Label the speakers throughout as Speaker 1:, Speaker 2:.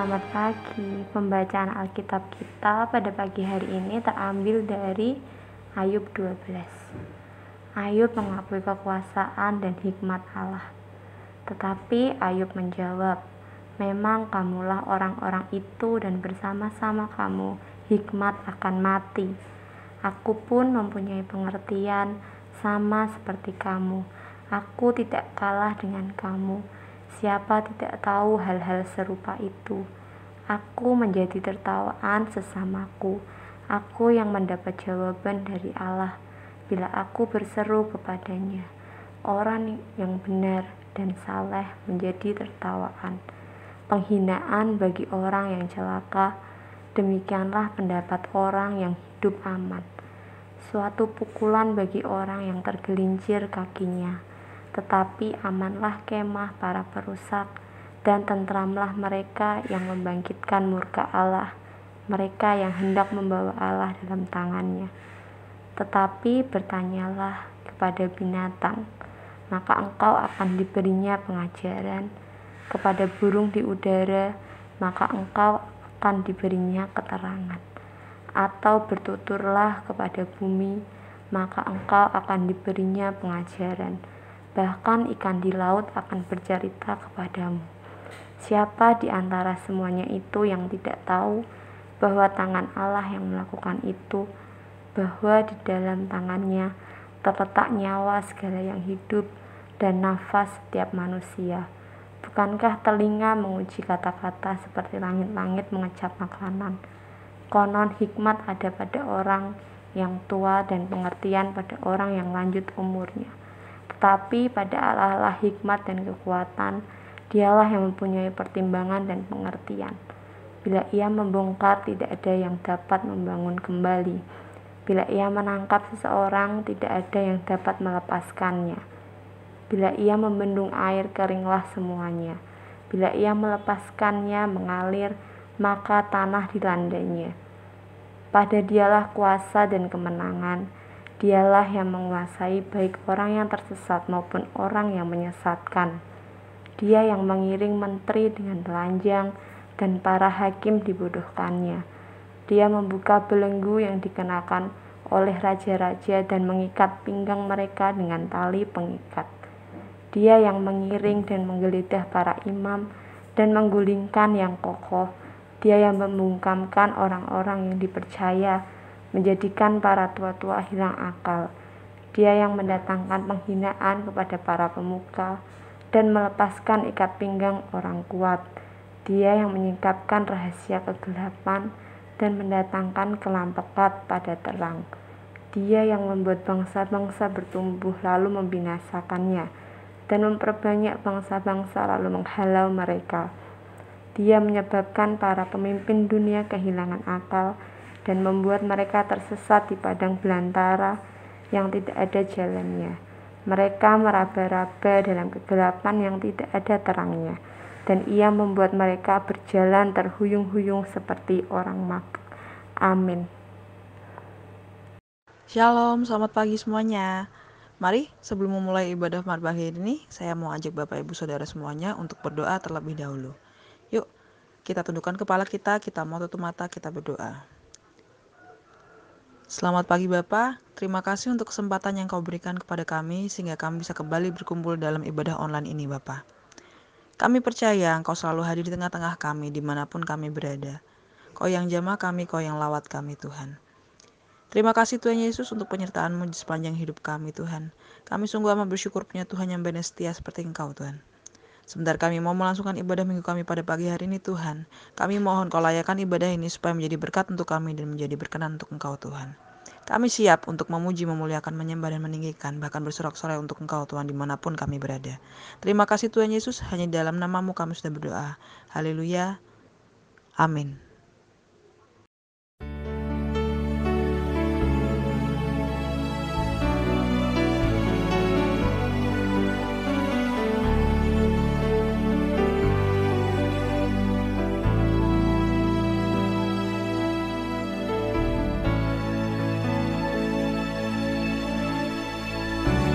Speaker 1: Selamat pagi. Pembacaan Alkitab kita pada pagi hari ini terambil dari Ayub 12. Ayub mengakui kekuasaan dan hikmat Allah. Tetapi Ayub menjawab, "Memang kamulah orang-orang itu dan bersama-sama kamu hikmat akan mati. Aku pun mempunyai pengertian sama seperti kamu. Aku tidak kalah dengan kamu. Siapa tidak tahu hal-hal serupa itu? Aku menjadi tertawaan sesamaku. Aku yang mendapat jawaban dari Allah bila aku berseru kepadanya. Orang yang benar dan saleh menjadi tertawaan. Penghinaan bagi orang yang celaka, demikianlah pendapat orang yang hidup aman. Suatu pukulan bagi orang yang tergelincir kakinya. Tetapi amanlah kemah para perusak, dan tentramlah mereka yang membangkitkan murka Allah, mereka yang hendak membawa Allah dalam tangannya. Tetapi bertanyalah kepada binatang, maka engkau akan diberinya pengajaran. Kepada burung di udara, maka engkau akan diberinya keterangan. Atau bertuturlah kepada bumi, maka engkau akan diberinya pengajaran. Bahkan ikan di laut akan bercerita kepadamu. Siapa di antara semuanya itu yang tidak tahu bahwa tangan Allah yang melakukan itu, bahwa di dalam tangannya terletak nyawa segala yang hidup dan nafas setiap manusia? Bukankah telinga menguji kata-kata seperti langit-langit mengecap makanan? Konon hikmat ada pada orang yang tua dan pengertian pada orang yang lanjut umurnya. Tetapi pada Allah lah hikmat dan kekuatan, Dialah yang mempunyai pertimbangan dan pengertian. Bila Ia membongkar, tidak ada yang dapat membangun kembali. Bila Ia menangkap seseorang, tidak ada yang dapat melepaskannya. Bila Ia membendung air, keringlah semuanya. Bila Ia melepaskannya mengalir, maka tanah dilandainya. Pada Dialah kuasa dan kemenangan. Dialah yang menguasai baik orang yang tersesat maupun orang yang menyesatkan. Dia yang mengiring menteri dengan telanjang dan para hakim dibodohkannya. Dia membuka belenggu yang dikenakan oleh raja-raja dan mengikat pinggang mereka dengan tali pengikat. Dia yang mengiring dan menggeledah para imam dan menggulingkan yang kokoh. Dia yang membungkamkan orang-orang yang dipercaya, menjadikan para tua-tua hilang akal. Dia yang mendatangkan penghinaan kepada para pemuka dan melepaskan ikat pinggang orang kuat. Dia yang menyingkapkan rahasia kegelapan dan mendatangkan kelam pekat pada terang. Dia yang membuat bangsa-bangsa bertumbuh lalu membinasakannya, dan memperbanyak bangsa-bangsa lalu menghalau mereka. Dia menyebabkan para pemimpin dunia kehilangan akal dan membuat mereka tersesat di padang belantara yang tidak ada jalannya. Mereka meraba-raba dalam kegelapan yang tidak ada terangnya, dan Ia membuat mereka berjalan terhuyung-huyung seperti orang mabuk. Amin.
Speaker 2: Shalom, selamat pagi semuanya. Mari sebelum memulai ibadah pagi ini, saya mau ajak Bapak Ibu Saudara semuanya untuk berdoa terlebih dahulu. Yuk, kita tundukkan kepala kita mau tutup mata, kita berdoa. Selamat pagi Bapak, terima kasih untuk kesempatan yang Kau berikan kepada kami sehingga kami bisa kembali berkumpul dalam ibadah online ini Bapak. Kami percaya Engkau selalu hadir di tengah-tengah kami dimanapun kami berada. Kau yang jamah kami, Kau yang lawat kami Tuhan. Terima kasih Tuhan Yesus untuk penyertaan-Mu di sepanjang hidup kami Tuhan. Kami sungguh amat bersyukur punya Tuhan yang benar setia seperti Engkau Tuhan. Sebentar kami mau melangsungkan ibadah minggu kami pada pagi hari ini Tuhan. Kami mohon Kau layakan ibadah ini supaya menjadi berkat untuk kami dan menjadi berkenan untuk Engkau Tuhan. Kami siap untuk memuji, memuliakan, menyembah dan meninggikan, bahkan bersorak-sorai untuk Engkau Tuhan dimanapun kami berada. Terima kasih Tuhan Yesus, hanya dalam nama-Mu kami sudah berdoa. Haleluya. Amin.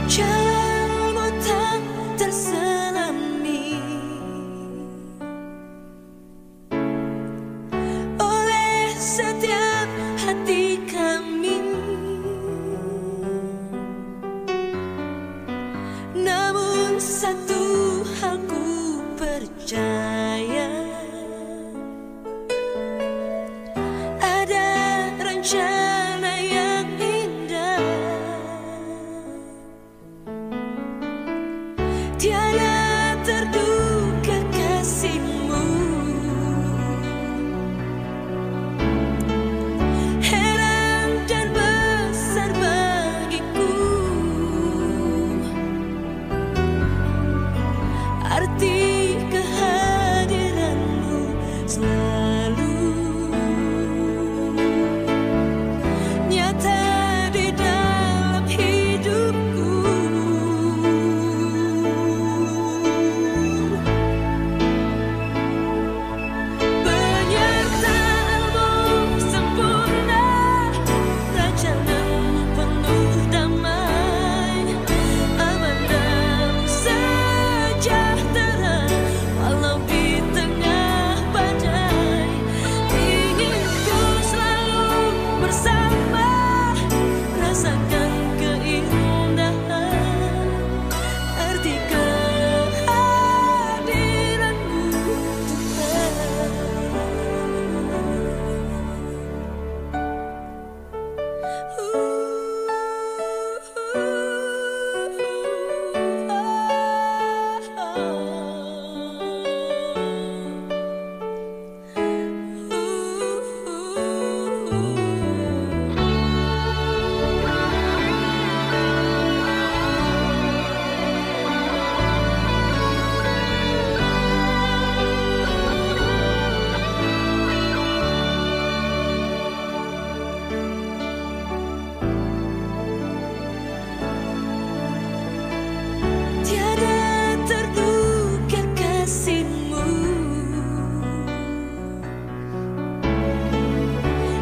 Speaker 3: Jauh tak terselami satu hal ku percaya, ada rencana yang indah, tiada terduga kasihmu. Heran dan besar bagiku arti kehadiranmu selalu nyata di dalam hidupku. Penyertaanmu sempurna, rancanganmu penuh damai, aman dan sejahtera walau di tengah badai. Ingin ku selalu bersama, rasakan keindahan arti kehadiranmu tiada terduga kasihmu.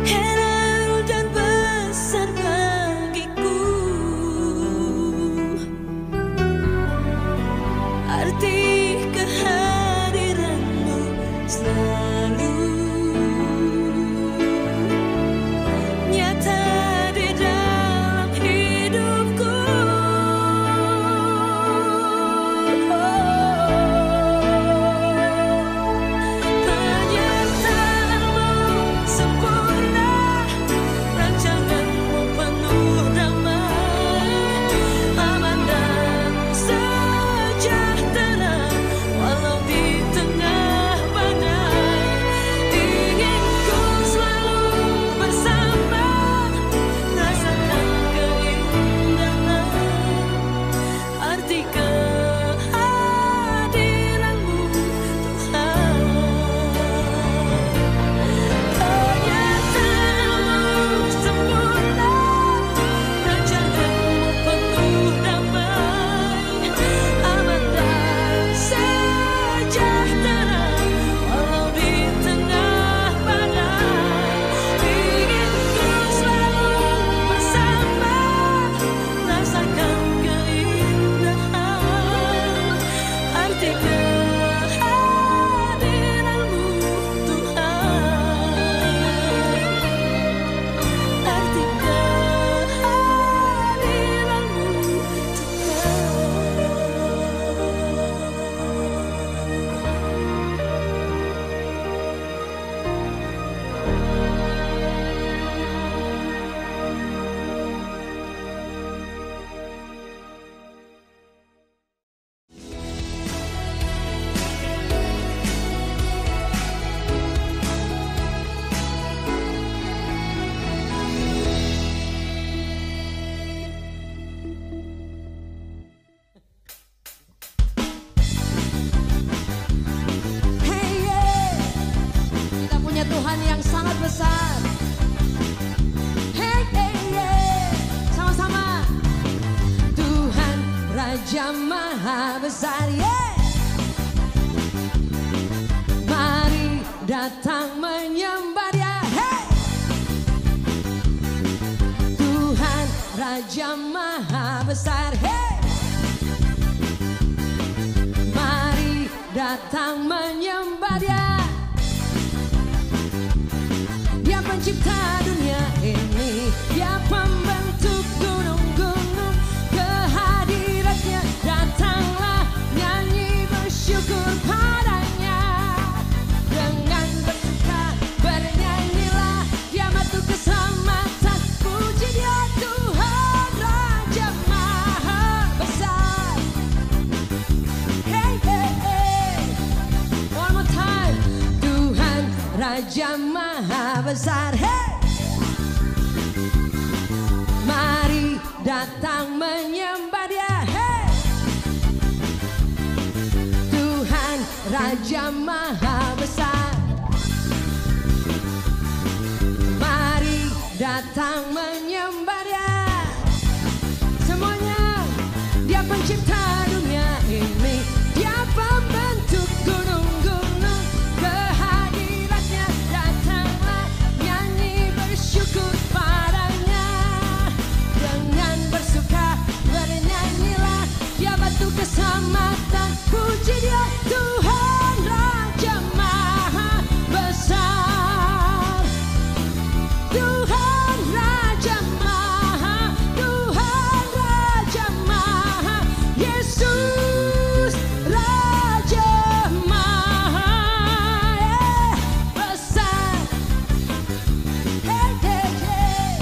Speaker 3: Heran dan besar bagiku arti kehadiranmu selalu nyata di dalam hidupku. Penyertaanmu sempurna, rancanganmu penuh damai, aman dan sejahtera walau di tengah badai. Ingin ku selalu bersama, rasakan keindahan arti kehadiranmu Tuhan. Penyertaanmu sempurna, rancanganmu penuh damai, aman dan sejahtera walau di tengah badai. Ingin ku selalu bersama, rasakan keindahan arti kehadiranmu Tuhan, arti kehadiranmu
Speaker 4: Hey yeah, kita punya Tuhan yang sangat besar. Hey yeah, sama-sama. Tuhan Raja Maha Besar, yeah. Mari datang menyembah Dia. Hey, Tuhan Raja Maha Besar. Hey, mari datang menyembah Dia. Dia pencipta dunia ini, Dia pembentuk gunung-gunung. Kehadirannya datanglah Raja Maha Besar. Hey! Mari datang menyembah Dia. Hey! Tuhan Raja Maha Besar. Mari datang menyembah Dia. Semuanya, Dia pencipta dunia ini. Dia pembentuk gunung-gunung. Kehadirannya datanglah, nyanyi bersyukur padanya. Dengan bersuka bernyanyilah, Dia batu keselamatan. Puji Dia, Tuhan Raja Maha Besar. Tuhan Raja Maha, Tuhan Raja Maha, Yesus Raja Maha Besar. Hey, hey, hey.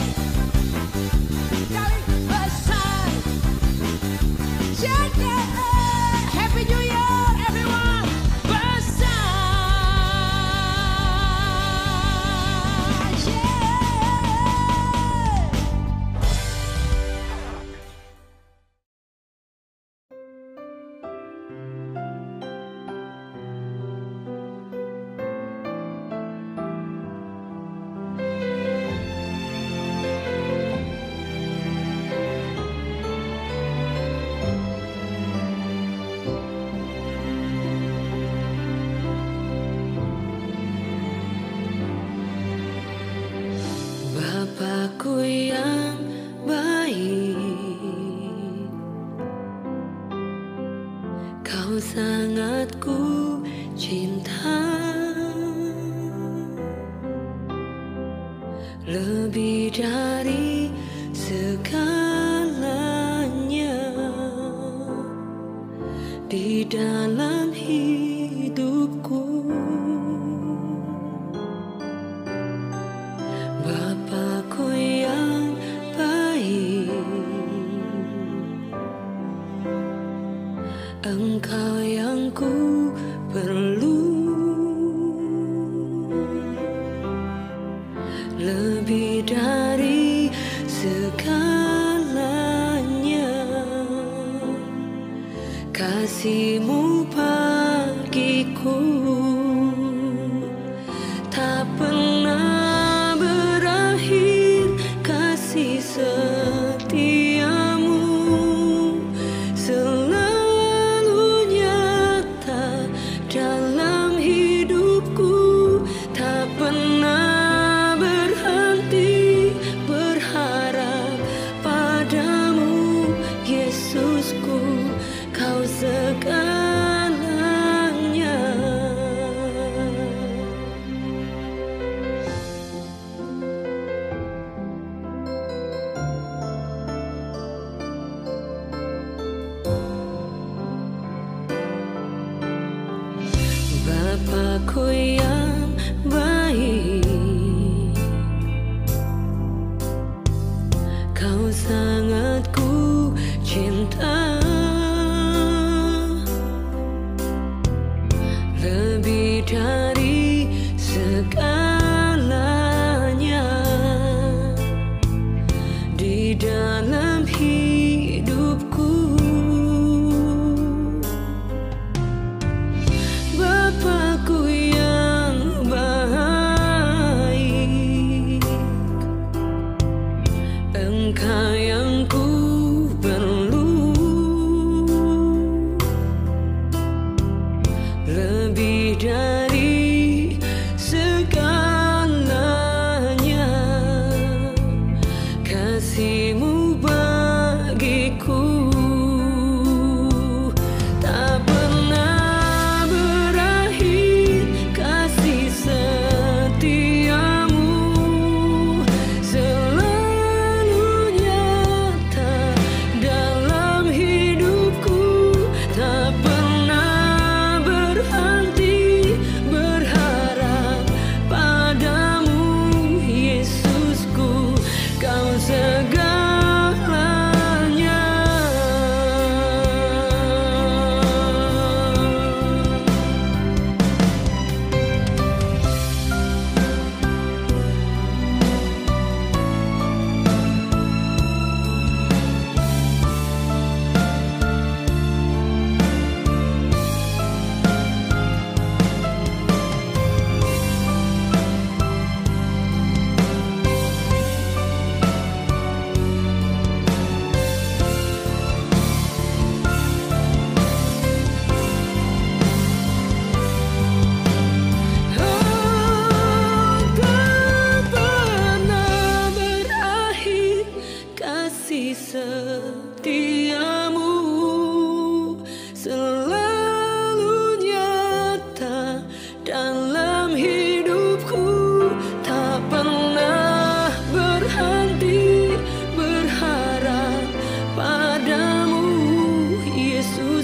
Speaker 4: Kali besar. Shake it. Happy New Year, everyone. Besar. Yeah. Bapakku yang baik, Kau sangat ku cinta, lebih dari segalanya di dalam hidupku. Bapakku yang baik, Engkau yang ku perlu, lebih dari segalanya. Kasih-Mu bagiku tak pernah berakhir, kasih setia-Mu selalu nyata dalam hidupku, tak pernah berhenti berharap padamu, Yesusku, Kau segalanya.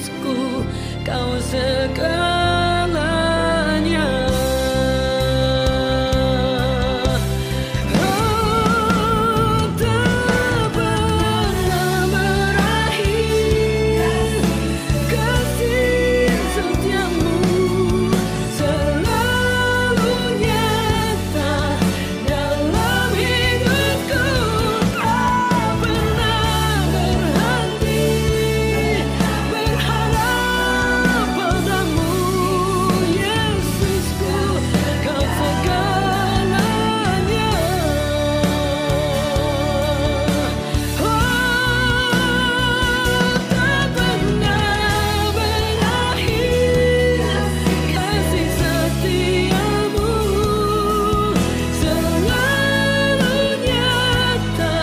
Speaker 3: Yesusku, Kau segalanya. Oh, tak pernah berakhir kasih setiamu, selalu nyata dalam hidupku. Tak pernah berhenti berharap padamu, Yesusku, Kau segalanya. Oh, tak pernah berakhir kasih setiamu, selalu nyata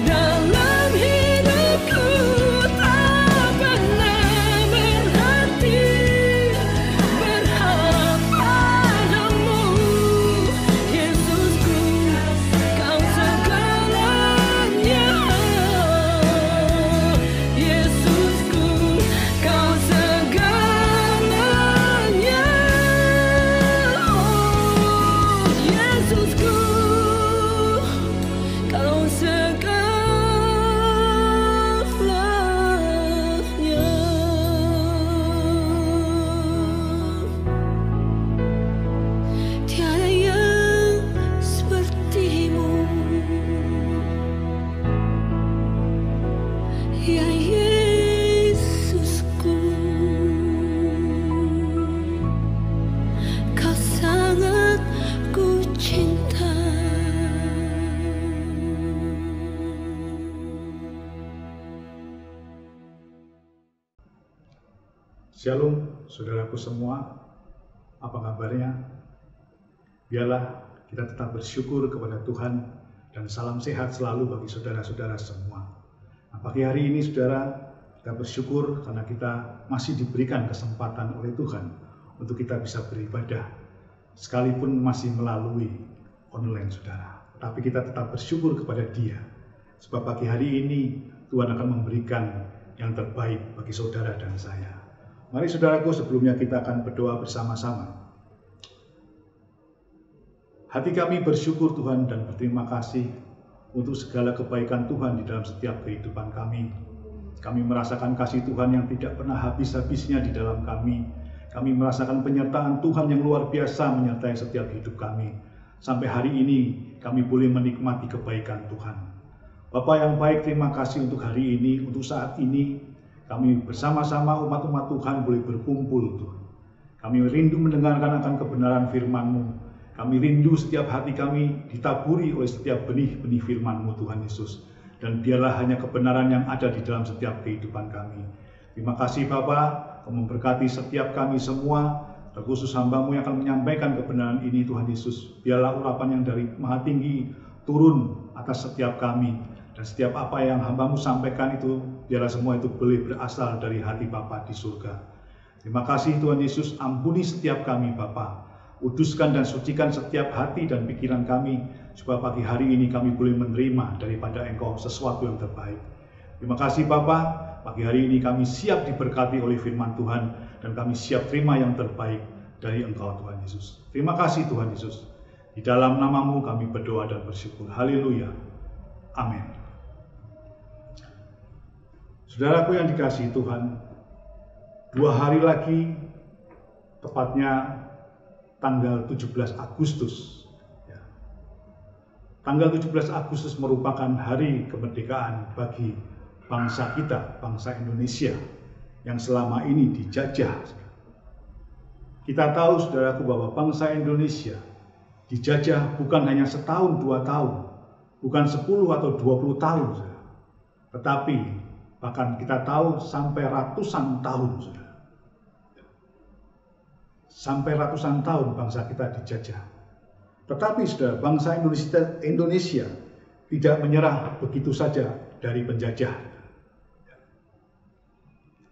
Speaker 3: dalam hidupku. Tak pernah berhenti berharap padamu, Yesusku, Kau segalanya. Yesusku, Kau segalanya. Oh, Yesusku, Kau segalanya. Tiada yang sepertimu, ya Yesusku. Kau sangat ku cinta.
Speaker 5: Shalom, saudaraku semua. Apa kabarnya? Biarlah kita tetap bersyukur kepada Tuhan dan salam sehat selalu bagi saudara-saudara semua. Nah, pagi hari ini saudara, kita bersyukur karena kita masih diberikan kesempatan oleh Tuhan untuk kita bisa beribadah sekalipun masih melalui online saudara. Tapi kita tetap bersyukur kepada Dia sebab pagi hari ini Tuhan akan memberikan yang terbaik bagi saudara dan saya. Mari saudaraku, sebelumnya kita akan berdoa bersama-sama. Hati kami bersyukur Tuhan dan berterima kasih untuk segala kebaikan Tuhan di dalam setiap kehidupan kami. Kami merasakan kasih Tuhan yang tidak pernah habis-habisnya di dalam kami. Kami merasakan penyertaan Tuhan yang luar biasa menyertai setiap hidup kami. Sampai hari ini kami boleh menikmati kebaikan Tuhan. Bapa yang baik, terima kasih untuk hari ini, untuk saat ini. Kami bersama-sama umat-umat Tuhan boleh berkumpul Tuhan. Kami rindu mendengarkan akan kebenaran firman-Mu. Kami rindu setiap hati kami ditaburi oleh setiap benih-benih firman-Mu Tuhan Yesus. Dan biarlah hanya kebenaran yang ada di dalam setiap kehidupan kami. Terima kasih Bapa, Kau memberkati setiap kami semua, terkhusus hamba-Mu yang akan menyampaikan kebenaran ini Tuhan Yesus. Biarlah urapan yang dari Maha Tinggi turun atas setiap kami. Dan setiap apa yang hamba-Mu sampaikan itu, biarlah semua itu boleh berasal dari hati Bapa di surga. Terima kasih Tuhan Yesus, ampuni setiap kami Bapa. Uduskan dan sucikan setiap hati dan pikiran kami, supaya pagi hari ini kami boleh menerima daripada Engkau sesuatu yang terbaik. Terima kasih Bapa, pagi hari ini kami siap diberkati oleh firman Tuhan, dan kami siap terima yang terbaik dari Engkau Tuhan Yesus. Terima kasih Tuhan Yesus. Di dalam nama-Mu kami berdoa dan bersyukur. Haleluya. Amin. Saudaraku yang dikasihi Tuhan, 2 hari lagi, tepatnya tanggal 17 Agustus. Tanggal 17 Agustus merupakan hari kemerdekaan bagi bangsa kita, bangsa Indonesia, yang selama ini dijajah. Kita tahu saudaraku bahwa bangsa Indonesia dijajah bukan hanya setahun, 2 tahun, bukan 10 atau 20 tahun, tetapi bahkan kita tahu sampai ratusan tahun, saudara. Sampai ratusan tahun bangsa kita dijajah. Tetapi saudara, bangsa Indonesia tidak menyerah begitu saja dari penjajah.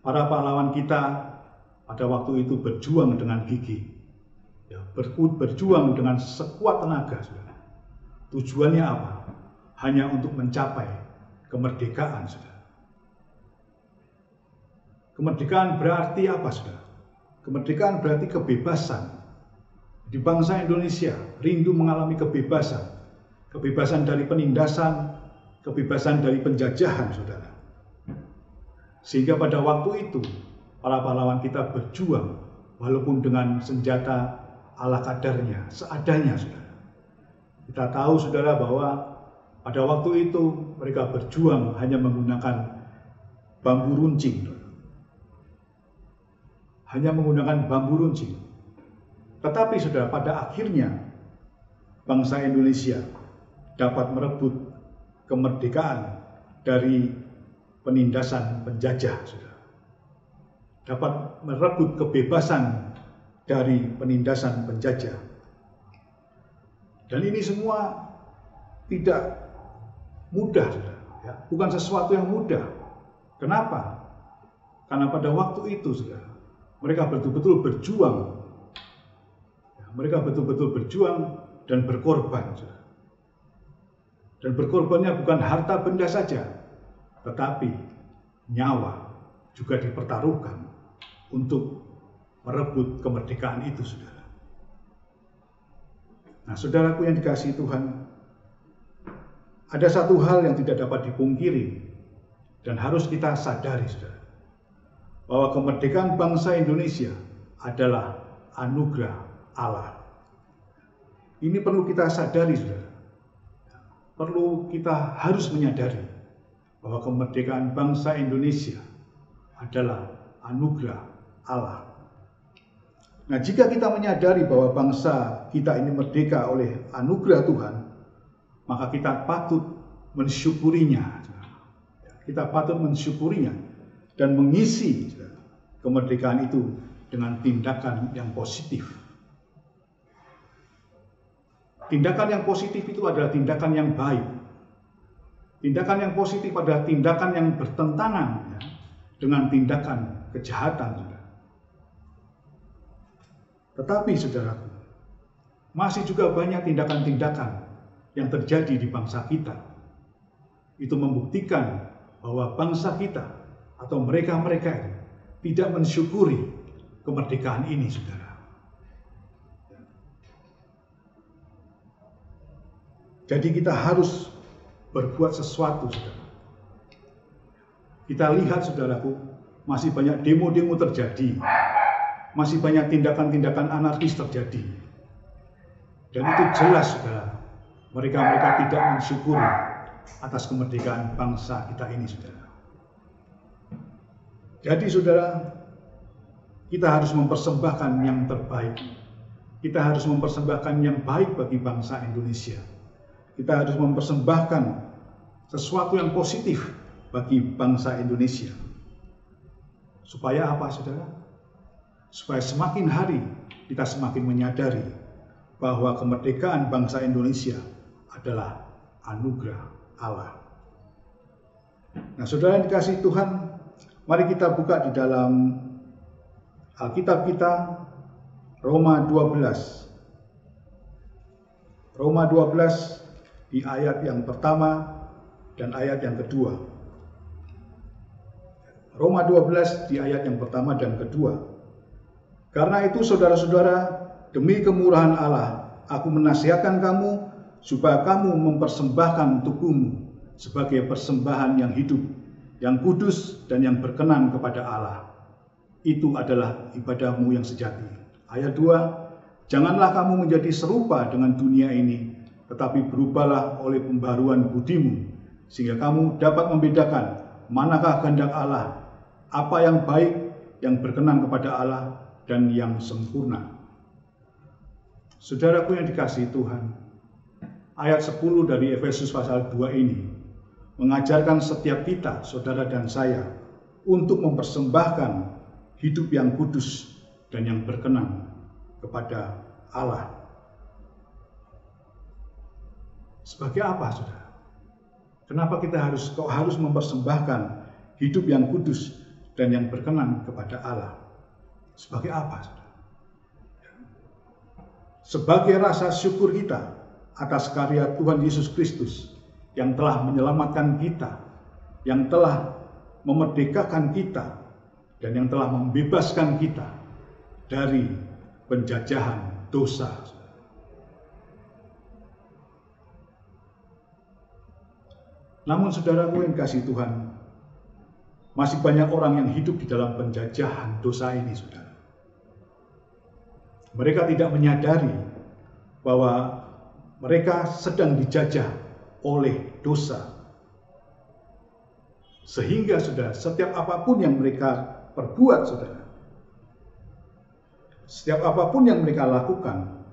Speaker 5: Para pahlawan kita pada waktu itu berjuang dengan gigih, berjuang dengan sekuat tenaga, saudara. Tujuannya apa? Hanya untuk mencapai kemerdekaan, saudara. Kemerdekaan berarti apa, saudara? Kemerdekaan berarti kebebasan. Di bangsa Indonesia rindu mengalami kebebasan. Kebebasan dari penindasan, kebebasan dari penjajahan, saudara. Sehingga pada waktu itu, para pahlawan kita berjuang, walaupun dengan senjata ala kadarnya, seadanya, saudara. Kita tahu, saudara, bahwa pada waktu itu mereka berjuang hanya menggunakan bambu runcing. Hanya menggunakan bambu runcing. Tetapi, saudara, pada akhirnya bangsa Indonesia dapat merebut kemerdekaan dari penindasan penjajah, saudara. Dapat merebut kebebasan dari penindasan penjajah. Dan ini semua tidak mudah, saudara. Ya, bukan sesuatu yang mudah. Kenapa? Karena pada waktu itu, saudara, mereka betul-betul berjuang. Ya, mereka betul-betul berjuang dan berkorban, saudara. Dan berkorbannya bukan harta benda saja, tetapi nyawa juga dipertaruhkan untuk merebut kemerdekaan itu, saudara. Nah, saudaraku yang dikasihi Tuhan, ada satu hal yang tidak dapat dipungkiri dan harus kita sadari, saudara, bahwa kemerdekaan bangsa Indonesia adalah anugerah Allah. Ini perlu kita sadari, saudara. Perlu kita harus menyadari bahwa kemerdekaan bangsa Indonesia adalah anugerah Allah. Nah, jika kita menyadari bahwa bangsa kita ini merdeka oleh anugerah Tuhan, maka kita patut mensyukurinya. Kita patut mensyukurinya dan mengisi kemerdekaan itu dengan tindakan yang positif. Tindakan yang positif itu adalah tindakan yang baik. Tindakan yang positif adalah tindakan yang bertentangan dengan tindakan kejahatan. Tetapi, saudaraku, masih juga banyak tindakan-tindakan yang terjadi di bangsa kita. Itu membuktikan bahwa bangsa kita atau mereka-mereka itu tidak mensyukuri kemerdekaan ini, saudara. Jadi kita harus berbuat sesuatu, saudara. Kita lihat, saudaraku, masih banyak demo-demo terjadi. Masih banyak tindakan-tindakan anarkis terjadi. Dan itu jelas, saudara, mereka tidak mensyukuri atas kemerdekaan bangsa kita ini, saudara. Jadi, saudara, kita harus mempersembahkan yang terbaik. Kita harus mempersembahkan yang baik bagi bangsa Indonesia. Kita harus mempersembahkan sesuatu yang positif bagi bangsa Indonesia. Supaya apa, saudara? Supaya semakin hari kita semakin menyadari bahwa kemerdekaan bangsa Indonesia adalah anugerah Allah. Nah, saudara yang dikasihi Tuhan, mari kita buka di dalam Alkitab kita, Roma 12. Roma 12 di ayat yang pertama dan ayat yang kedua. Roma 12 di ayat yang pertama dan kedua. Karena itu, saudara-saudara, demi kemurahan Allah, aku menasihatkan kamu supaya kamu mempersembahkan tubuhmu sebagai persembahan yang hidup, yang kudus dan yang berkenan kepada Allah. Itu adalah ibadahmu yang sejati. Ayat 2, janganlah kamu menjadi serupa dengan dunia ini, tetapi berubahlah oleh pembaruan budimu, sehingga kamu dapat membedakan manakah kehendak Allah, apa yang baik, yang berkenan kepada Allah, dan yang sempurna. Saudaraku yang dikasihi Tuhan, ayat 10 dari Efesus pasal 2 ini mengajarkan setiap kita, saudara dan saya, untuk mempersembahkan hidup yang kudus dan yang berkenan kepada Allah. Sebagai apa, saudara? Kenapa kita harus mempersembahkan hidup yang kudus dan yang berkenan kepada Allah? Sebagai apa, saudara? Sebagai rasa syukur kita atas karya Tuhan Yesus Kristus yang telah menyelamatkan kita, yang telah memerdekakan kita dan yang telah membebaskan kita dari penjajahan dosa. Namun saudaraku yang kasih Tuhan, masih banyak orang yang hidup di dalam penjajahan dosa ini, saudara. Mereka tidak menyadari bahwa mereka sedang dijajah oleh dosa. Sehingga saudara, setiap apapun yang mereka perbuat, saudara, setiap apapun yang mereka lakukan,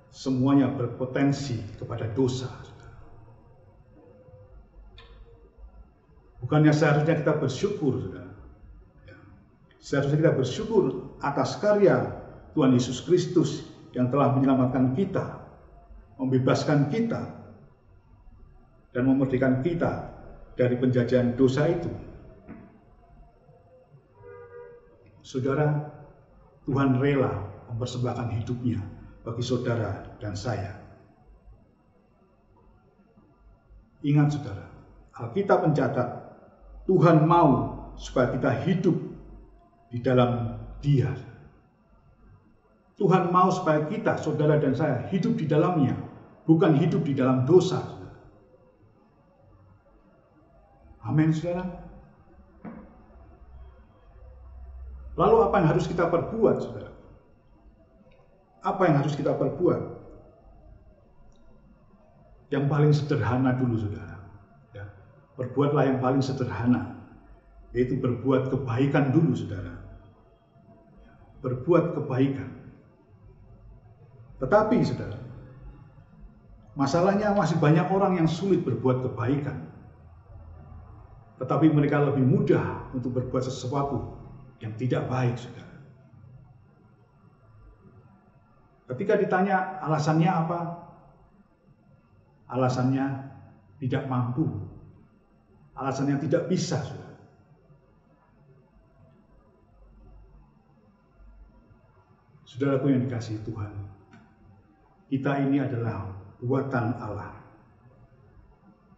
Speaker 5: semuanya berpotensi kepada dosa. Bukannya seharusnya kita bersyukur, saudara. Seharusnya kita bersyukur atas karya Tuhan Yesus Kristus yang telah menyelamatkan kita, membebaskan kita, dan memerdekakan kita dari penjajahan dosa itu. Saudara, Tuhan rela mempersembahkan hidupnya bagi saudara dan saya. Ingat saudara, Alkitab mencatat Tuhan mau supaya kita hidup di dalam Dia. Tuhan mau supaya kita, saudara dan saya, hidup di dalamnya, bukan hidup di dalam dosa. Amin, saudara. Lalu apa yang harus kita perbuat, saudara? Apa yang harus kita perbuat? Yang paling sederhana dulu, saudara. Berbuatlah yang paling sederhana, yaitu berbuat kebaikan dulu, saudara. Berbuat kebaikan. Tetapi, saudara, masalahnya masih banyak orang yang sulit berbuat kebaikan. Tetapi mereka lebih mudah untuk berbuat sesuatu yang tidak baik, saudara. Ketika ditanya alasannya apa? Alasannya tidak mampu. Alasannya tidak bisa, saudara. Saudaraku yang dikasihi Tuhan, kita ini adalah buatan Allah.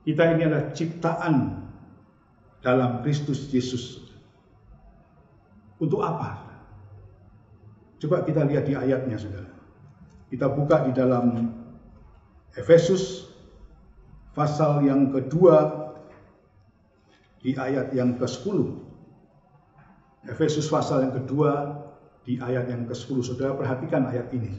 Speaker 5: Kita ini adalah ciptaan dalam Kristus Yesus. Untuk apa? Coba kita lihat di ayatnya, saudara. Kita buka di dalam Efesus pasal yang kedua, di ayat yang ke-10. Efesus pasal yang kedua di ayat yang ke-10. Saudara perhatikan ayat ini.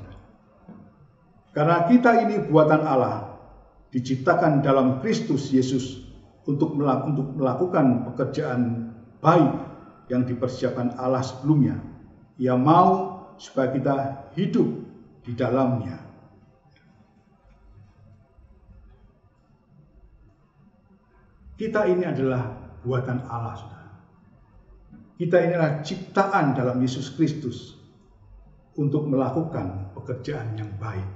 Speaker 5: Karena kita ini buatan Allah, diciptakan dalam Kristus Yesus untuk melakukan pekerjaan baik yang dipersiapkan Allah sebelumnya. Ia mau supaya kita hidup di dalamnya. Kita ini adalah buatan Allah, saudara. Kita ini adalah ciptaan dalam Yesus Kristus untuk melakukan pekerjaan yang baik.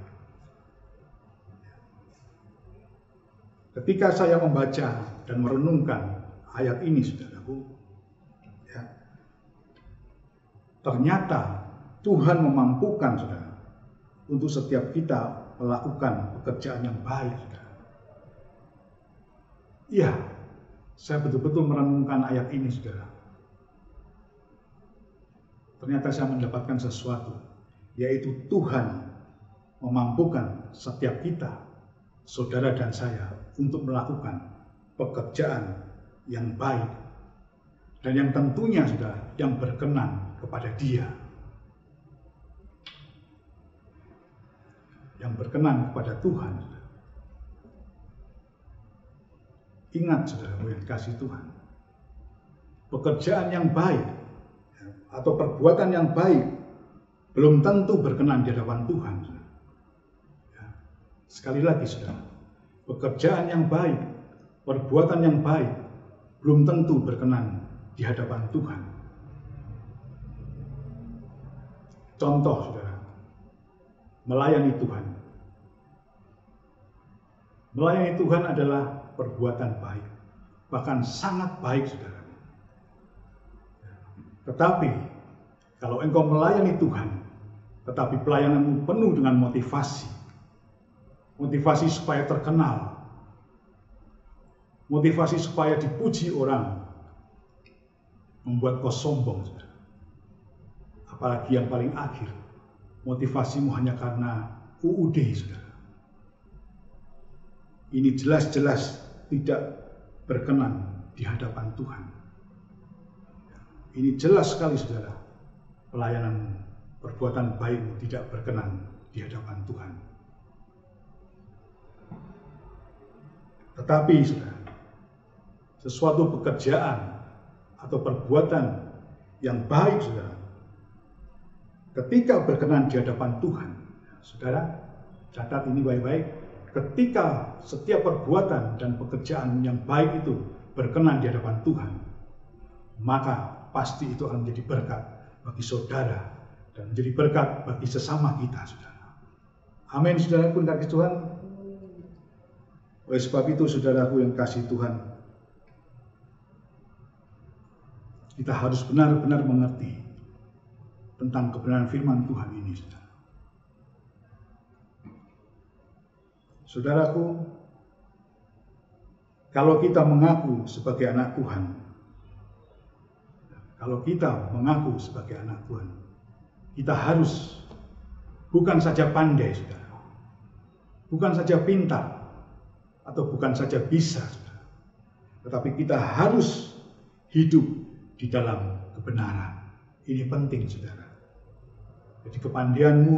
Speaker 5: Ketika saya membaca dan merenungkan ayat ini, saudaraku, ya, ternyata Tuhan memampukan, saudara, untuk setiap kita melakukan pekerjaan yang baik, saudara. Iya, saya betul-betul merenungkan ayat ini, saudara. Ternyata saya mendapatkan sesuatu, yaitu Tuhan memampukan setiap kita, saudara dan saya, untuk melakukan pekerjaan yang baik dan yang tentunya, saudara, yang berkenan kepada Dia, yang berkenan kepada Tuhan. Ingat, saudara yang dikasihi Tuhan, pekerjaan yang baik atau perbuatan yang baik belum tentu berkenan di hadapan Tuhan. Sekali lagi, saudara, pekerjaan yang baik, perbuatan yang baik belum tentu berkenan di hadapan Tuhan. Contoh, saudara, melayani Tuhan. Melayani Tuhan adalah perbuatan baik, bahkan sangat baik, saudara. Tetapi kalau engkau melayani Tuhan, tetapi pelayananmu penuh dengan motivasi supaya terkenal, motivasi supaya dipuji orang, membuat kau sombong, saudara. apalagi yang paling akhir, motivasimu hanya karena UUD, saudara. Ini jelas-jelas tidak berkenan di hadapan Tuhan. Ini jelas sekali, saudara, pelayanan perbuatan baikmu tidak berkenan di hadapan Tuhan. Tetapi, saudara, sesuatu pekerjaan atau perbuatan yang baik, saudara, ketika berkenan di hadapan Tuhan, saudara, catat ini baik-baik, ketika setiap perbuatan dan pekerjaan yang baik itu berkenan di hadapan Tuhan, maka pasti itu akan menjadi berkat bagi saudara dan menjadi berkat bagi sesama kita, saudara. Amin, saudara pun kasih Tuhan. Oleh sebab itu, saudaraku yang kasih Tuhan, kita harus benar-benar mengerti tentang kebenaran firman Tuhan ini, saudara. Saudaraku, kalau kita mengaku sebagai anak Tuhan, kita harus bukan saja pandai, saudara, bukan saja pintar, atau bukan saja bisa, saudara, tetapi kita harus hidup di dalam kebenaran. Ini penting, saudara. Jadi kepandaianmu,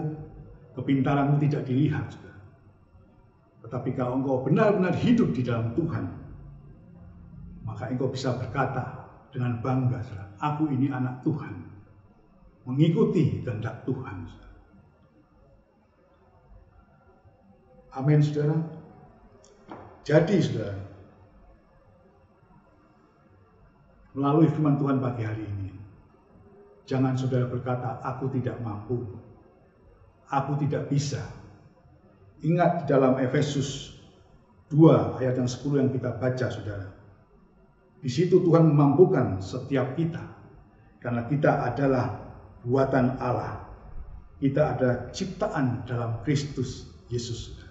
Speaker 5: kepintaranmu tidak dilihat, saudara. Tetapi kalau engkau benar-benar hidup di dalam Tuhan, maka engkau bisa berkata dengan bangga, saudara, aku ini anak Tuhan, mengikuti kehendak Tuhan, saudara. Amin, saudara. Jadi, saudara, melalui firman Tuhan pagi hari ini, jangan saudara berkata, aku tidak mampu, aku tidak bisa. Ingat di dalam Efesus 2 ayat yang 10 yang kita baca, saudara. Di situ Tuhan memampukan setiap kita, karena kita adalah buatan Allah. Kita adalah ciptaan dalam Kristus Yesus, saudara.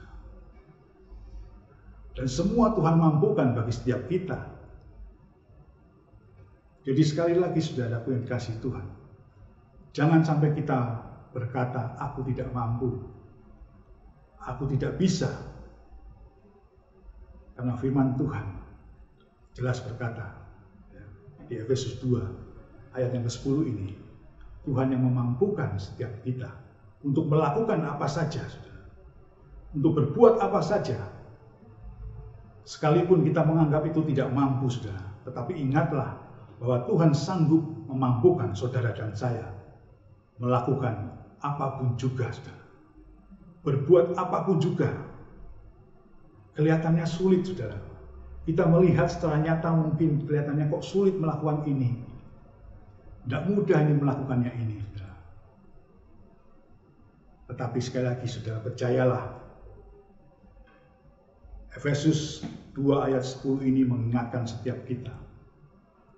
Speaker 5: Dan semua Tuhan mampukan bagi setiap kita. Jadi sekali lagi, saudaraku yang dikasihi Tuhan, jangan sampai kita berkata, aku tidak mampu, aku tidak bisa. Karena firman Tuhan jelas berkata, di Efesus 2 ayat yang ke-10 ini, Tuhan yang memampukan setiap kita untuk melakukan apa saja, saudara, untuk berbuat apa saja. Sekalipun kita menganggap itu tidak mampu, saudara, tetapi ingatlah bahwa Tuhan sanggup memampukan saudara dan saya melakukan apapun juga, saudara. Berbuat apapun juga. Kelihatannya sulit, saudara. Kita melihat secara nyata mungkin kelihatannya kok sulit melakukan ini. Tidak mudah ini melakukannya ini, saudara. Tetapi sekali lagi, saudara, percayalah, Efesus 2 ayat 10 ini mengingatkan setiap kita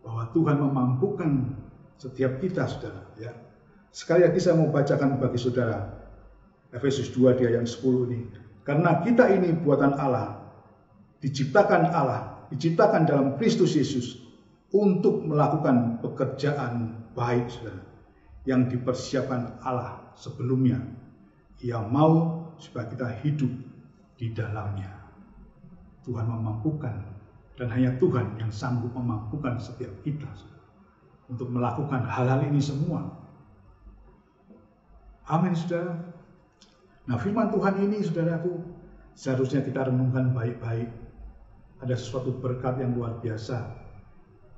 Speaker 5: bahwa Tuhan memampukan setiap kita, saudara. Ya. Sekali lagi saya mau bacakan bagi saudara Efesus 2 di ayat 10 ini. Karena kita ini buatan Allah, diciptakan dalam Kristus Yesus untuk melakukan pekerjaan baik, saudara, yang dipersiapkan Allah sebelumnya. Ia mau supaya kita hidup di dalamnya. Tuhan memampukan, dan hanya Tuhan yang sanggup memampukan setiap kita, saudara, untuk melakukan hal-hal ini semua. Amin, saudara. Nah, firman Tuhan ini, saudaraku, seharusnya kita renungkan baik-baik. Ada sesuatu berkat yang luar biasa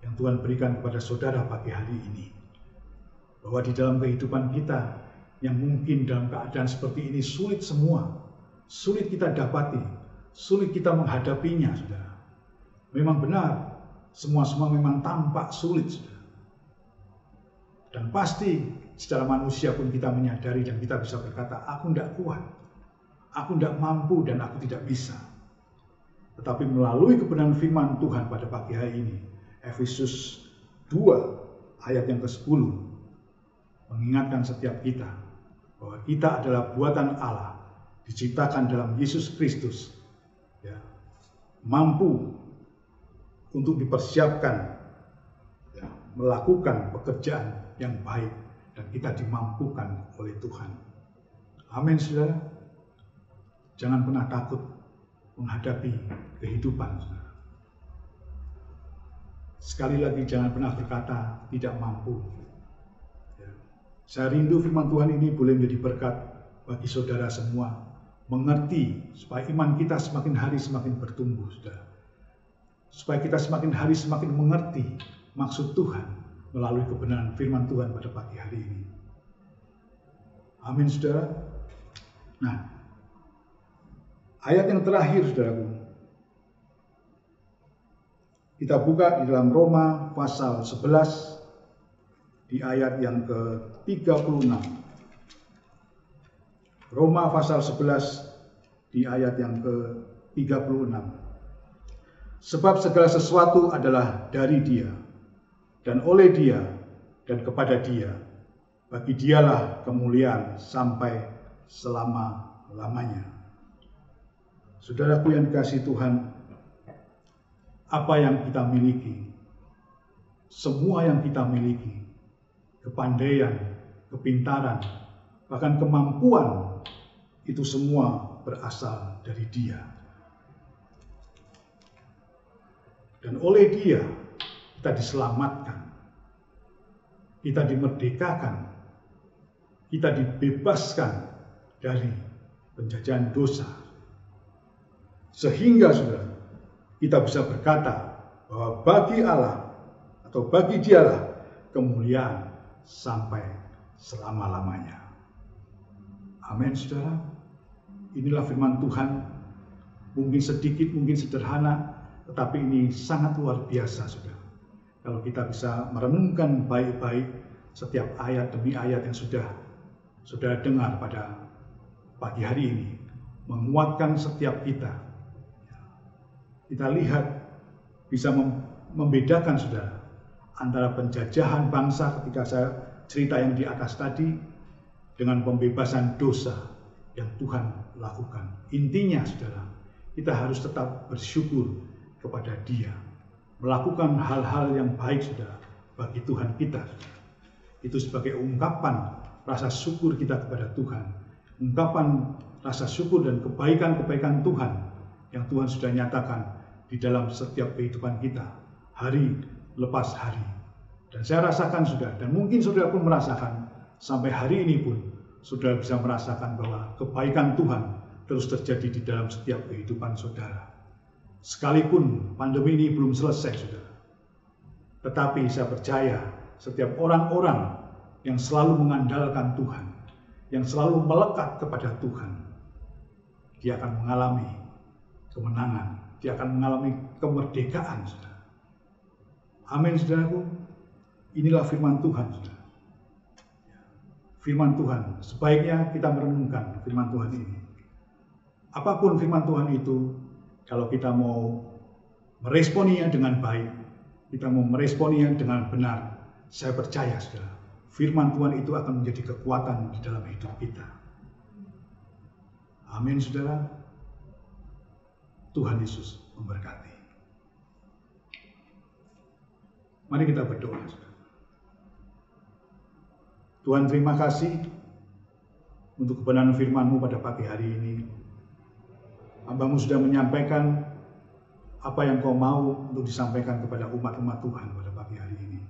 Speaker 5: yang Tuhan berikan kepada saudara pagi hari ini. Bahwa di dalam kehidupan kita yang mungkin dalam keadaan seperti ini sulit semua, sulit kita dapati, sulit kita menghadapinya, saudara. Memang benar, semua memang tampak sulit, saudara. Dan pasti secara manusia pun kita menyadari dan kita bisa berkata, aku tidak kuat, aku tidak mampu, dan aku tidak bisa. Tetapi melalui kebenaran firman Tuhan pada pagi hari ini, Efesus 2 ayat yang ke-10 mengingatkan setiap kita bahwa kita adalah buatan Allah, diciptakan dalam Yesus Kristus, ya, mampu untuk dipersiapkan, ya, melakukan pekerjaan yang baik dan kita dimampukan oleh Tuhan. Amin, saudara. Jangan pernah takut menghadapi kehidupan, saudara. Sekali lagi, jangan pernah berkata tidak mampu. Ya. Saya rindu firman Tuhan ini boleh menjadi berkat bagi saudara semua, mengerti supaya iman kita semakin hari semakin bertumbuh, saudara. Supaya kita semakin hari semakin mengerti maksud Tuhan melalui kebenaran firman Tuhan pada pagi hari ini. Amin, saudara. Nah, ayat yang terakhir, saudaraku, kita buka di dalam Roma pasal 11 di ayat yang ke-36. Roma pasal 11 di ayat yang ke-36. Sebab segala sesuatu adalah dari Dia, dan oleh Dia, dan kepada Dia. Bagi Dialah kemuliaan sampai selama-lamanya. Saudaraku yang dikasihi Tuhan, apa yang kita miliki, semua yang kita miliki, kepandaian, kepintaran, bahkan kemampuan, itu semua berasal dari Dia. Dan oleh Dia kita diselamatkan, kita dimerdekakan, kita dibebaskan dari penjajahan dosa. Sehingga saudara, kita bisa berkata bahwa bagi Allah atau bagi Dialah kemuliaan sampai selama-lamanya. Amin, saudara. Inilah firman Tuhan, mungkin sedikit, mungkin sederhana, tetapi ini sangat luar biasa, saudara. Kalau kita bisa merenungkan baik-baik setiap ayat demi ayat yang sudah saudara dengar pada pagi hari ini, menguatkan setiap kita. Kita lihat bisa membedakan, saudara, antara penjajahan bangsa ketika saya cerita yang di atas tadi dengan pembebasan dosa yang Tuhan lakukan. Intinya, saudara, kita harus tetap bersyukur kepada Dia, melakukan hal-hal yang baik, saudara, bagi Tuhan kita. Itu sebagai ungkapan rasa syukur kita kepada Tuhan, ungkapan rasa syukur dan kebaikan-kebaikan Tuhan yang Tuhan sudah nyatakan di dalam setiap kehidupan kita, hari lepas hari. Dan saya rasakan, saudara, dan mungkin saudara pun merasakan, sampai hari ini pun saudara bisa merasakan bahwa kebaikan Tuhan terus terjadi di dalam setiap kehidupan saudara. Sekalipun pandemi ini belum selesai, saudara, tetapi saya percaya setiap orang-orang yang selalu mengandalkan Tuhan, yang selalu melekat kepada Tuhan, dia akan mengalami kemenangan, dia akan mengalami kemerdekaan, saudara. Amin, saudaraku. Inilah firman Tuhan, saudara. Firman Tuhan, sebaiknya kita merenungkan firman Tuhan ini. Apapun firman Tuhan itu, kalau kita mau meresponinya dengan baik, kita mau meresponinya dengan benar, saya percaya, saudara, firman Tuhan itu akan menjadi kekuatan di dalam hidup kita. Amin, saudara. Tuhan Yesus memberkati. Mari kita berdoa, saudara. Tuhan, terima kasih untuk kebenaran firman-Mu pada pagi hari ini. Hamba-Mu sudah menyampaikan apa yang Kau mau untuk disampaikan kepada umat-umat Tuhan pada pagi hari ini.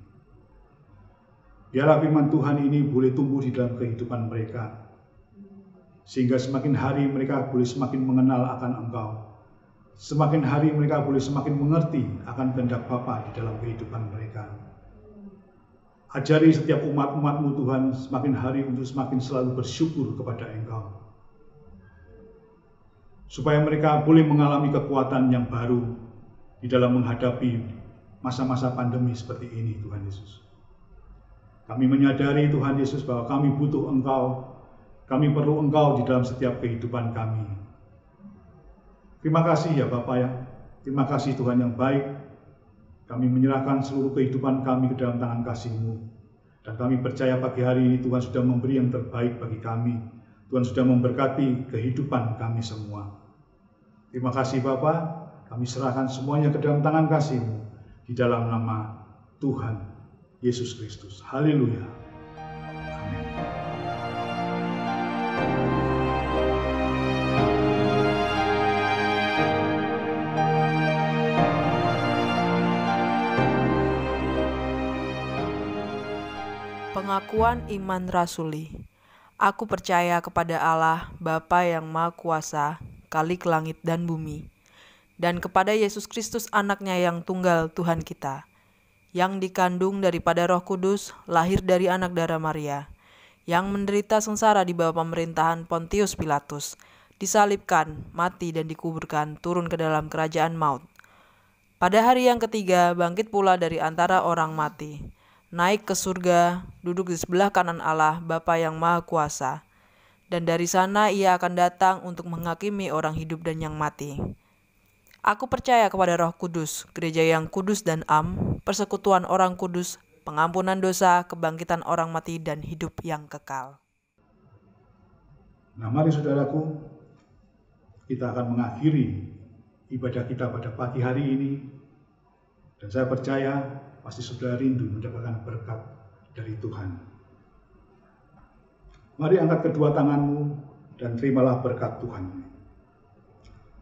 Speaker 5: Biarlah firman Tuhan ini boleh tumbuh di dalam kehidupan mereka, sehingga semakin hari mereka boleh semakin mengenal akan Engkau. Semakin hari mereka boleh semakin mengerti akan kehendak Bapa di dalam kehidupan mereka. Ajari setiap umat-umat-Mu, Tuhan, semakin hari untuk semakin selalu bersyukur kepada Engkau. Supaya mereka boleh mengalami kekuatan yang baru di dalam menghadapi masa-masa pandemi seperti ini, Tuhan Yesus. Kami menyadari, Tuhan Yesus, bahwa kami butuh Engkau. Kami perlu Engkau di dalam setiap kehidupan kami. Terima kasih ya Bapa ya. Terima kasih Tuhan yang baik. Kami menyerahkan seluruh kehidupan kami ke dalam tangan kasih-Mu. Dan kami percaya pagi hari ini Tuhan sudah memberi yang terbaik bagi kami. Tuhan sudah memberkati kehidupan kami semua. Terima kasih Bapa. Kami serahkan semuanya ke dalam tangan kasih-Mu. Di dalam nama Tuhan Yesus Kristus. Haleluya.
Speaker 2: Pengakuan iman rasuli. Aku percaya kepada Allah, Bapa yang Maha Kuasa, Khalik langit dan bumi, dan kepada Yesus Kristus anaknya yang tunggal Tuhan kita, yang dikandung daripada Roh Kudus, lahir dari anak darah Maria, yang menderita sengsara di bawah pemerintahan Pontius Pilatus, disalibkan, mati dan dikuburkan, turun ke dalam kerajaan maut. Pada hari yang ketiga bangkit pula dari antara orang mati, naik ke surga, duduk di sebelah kanan Allah, Bapa yang Maha Kuasa. Dan dari sana ia akan datang untuk menghakimi orang hidup dan yang mati. Aku percaya kepada Roh Kudus, gereja yang kudus dan am, persekutuan orang kudus, pengampunan dosa, kebangkitan orang mati, dan hidup yang kekal.
Speaker 5: Nah, mari saudaraku, kita akan mengakhiri ibadah kita pada pagi hari ini. Dan saya percaya pasti saudara rindu mendapatkan berkat dari Tuhan. Mari angkat kedua tanganmu dan terimalah berkat Tuhan.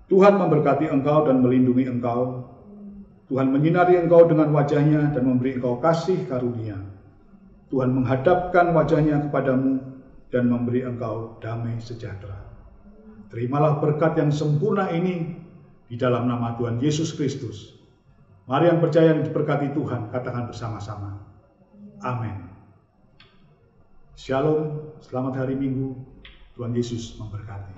Speaker 5: Tuhan memberkati engkau dan melindungi engkau. Tuhan menyinari engkau dengan wajahnya dan memberi engkau kasih karunia. Tuhan menghadapkan wajahnya kepadamu dan memberi engkau damai sejahtera. Terimalah berkat yang sempurna ini di dalam nama Tuhan Yesus Kristus. Mari yang percaya dan diberkati Tuhan, katakan bersama-sama. Amin. Shalom, selamat hari Minggu. Tuhan Yesus memberkati.